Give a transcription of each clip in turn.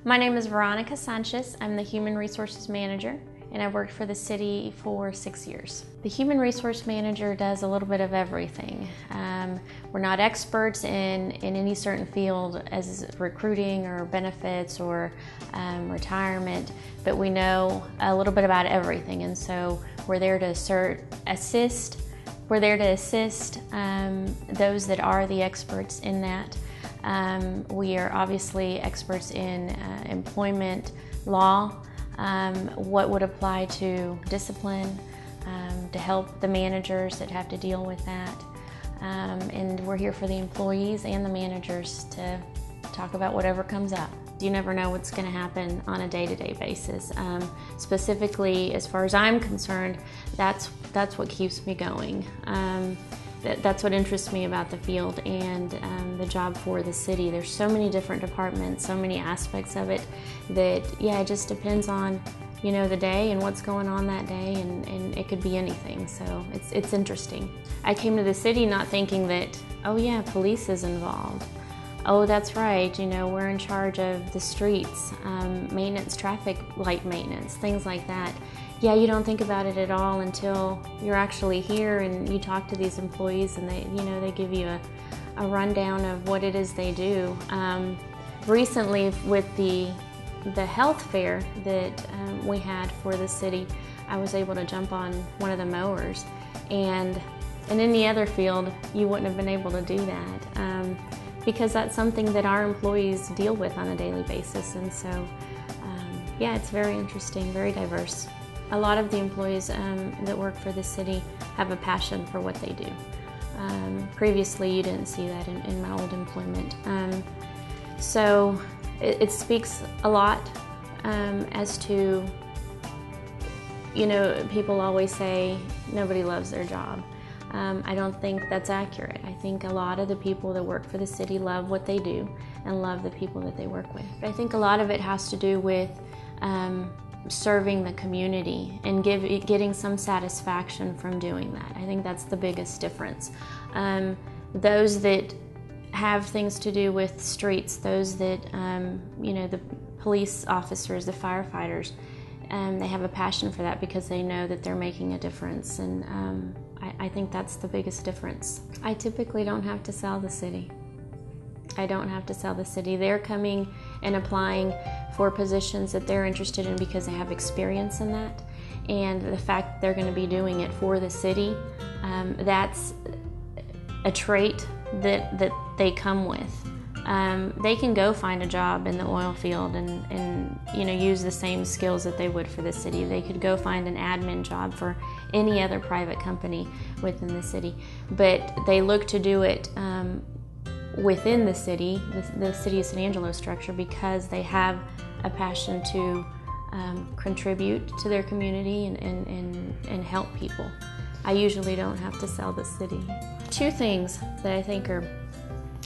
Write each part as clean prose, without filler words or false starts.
My name is Veronica Sanchez. I'm the Human Resources Manager, and I've worked for the city for 6 years. The Human Resource Manager does a little bit of everything. We're not experts in any certain field as recruiting or benefits or retirement, but we know a little bit about everything, and so we're there to assist. We're there to assist those that are the experts in that. We are obviously experts in employment law, what would apply to discipline, to help the managers that have to deal with that. And we're here for the employees and the managers to talk about whatever comes up. You never know what's going to happen on a day-to-day basis. Specifically, as far as I'm concerned, that's what keeps me going. That's what interests me about the field and the job for the city. There's so many different departments, so many aspects of it that, yeah, it just depends on, you know, the day and what's going on that day, and it could be anything. So it's interesting. I came to the city not thinking that, oh yeah, police is involved. Oh, that's right, you know, we're in charge of the streets, maintenance, traffic light maintenance, things like that. Yeah, you don't think about it at all until you're actually here and you talk to these employees and they give you a rundown of what it is they do. Recently, with the health fair that we had for the city, I was able to jump on one of the mowers, and in any other field, you wouldn't have been able to do that. Because that's something that our employees deal with on a daily basis, and so yeah, it's very interesting, very diverse. A lot of the employees that work for the city have a passion for what they do. Previously, you didn't see that in my old employment. So it speaks a lot as to, you know, people always say nobody loves their job. I don't think that's accurate. I think a lot of the people that work for the city love what they do and love the people that they work with. I think a lot of it has to do with serving the community and getting some satisfaction from doing that. I think that's the biggest difference. Those that have things to do with streets, those that, you know, the police officers, the firefighters, they have a passion for that because they know that they're making a difference, and I think that's the biggest difference. I typically don't have to sell the city. I don't have to sell the city. They're coming and applying for positions that they're interested in because they have experience in that, and the fact that they're going to be doing it for the city, that's a trait that they come with. They can go find a job in the oil field and you know, use the same skills that they would for the city. They could go find an admin job for any other private company within the city, but they look to do it within the city, the City of San Angelo structure, because they have a passion to contribute to their community and help people. I usually don't have to sell the city. Two things that I think are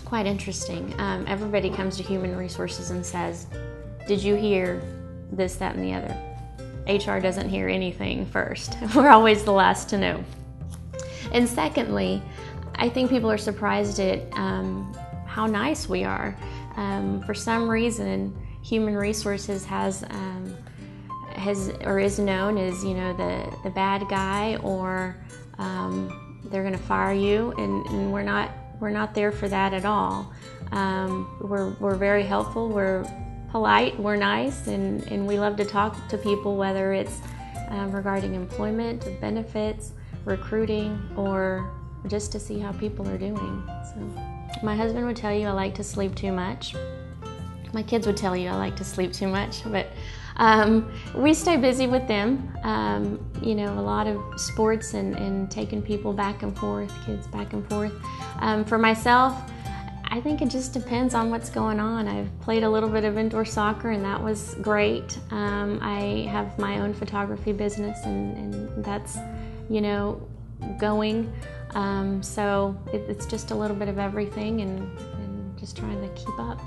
quite interesting. Everybody comes to Human Resources and says, did you hear this, that, and the other? HR doesn't hear anything first. We're always the last to know. And secondly, I think people are surprised at how nice we are. For some reason, Human Resources has or is known as, you know, the bad guy, or they're going to fire you, and we're not there for that at all. We're very helpful, we're polite, we're nice, and we love to talk to people, whether it's regarding employment, benefits, recruiting, or just to see how people are doing. So, my husband would tell you I like to sleep too much. My kids would tell you I like to sleep too much, but we stay busy with them. You know, a lot of sports and taking people back and forth, kids back and forth. For myself, I think it just depends on what's going on. I've played a little bit of indoor soccer, and that was great. I have my own photography business, and that's, you know, going. So it's just a little bit of everything, and just trying to keep up.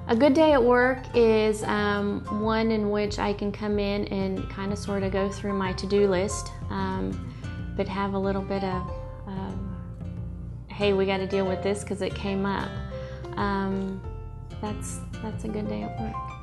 A good day at work is one in which I can come in and kind of sort of go through my to-do list, but have a little bit of, hey, we got to deal with this because it came up. That's a good day at work.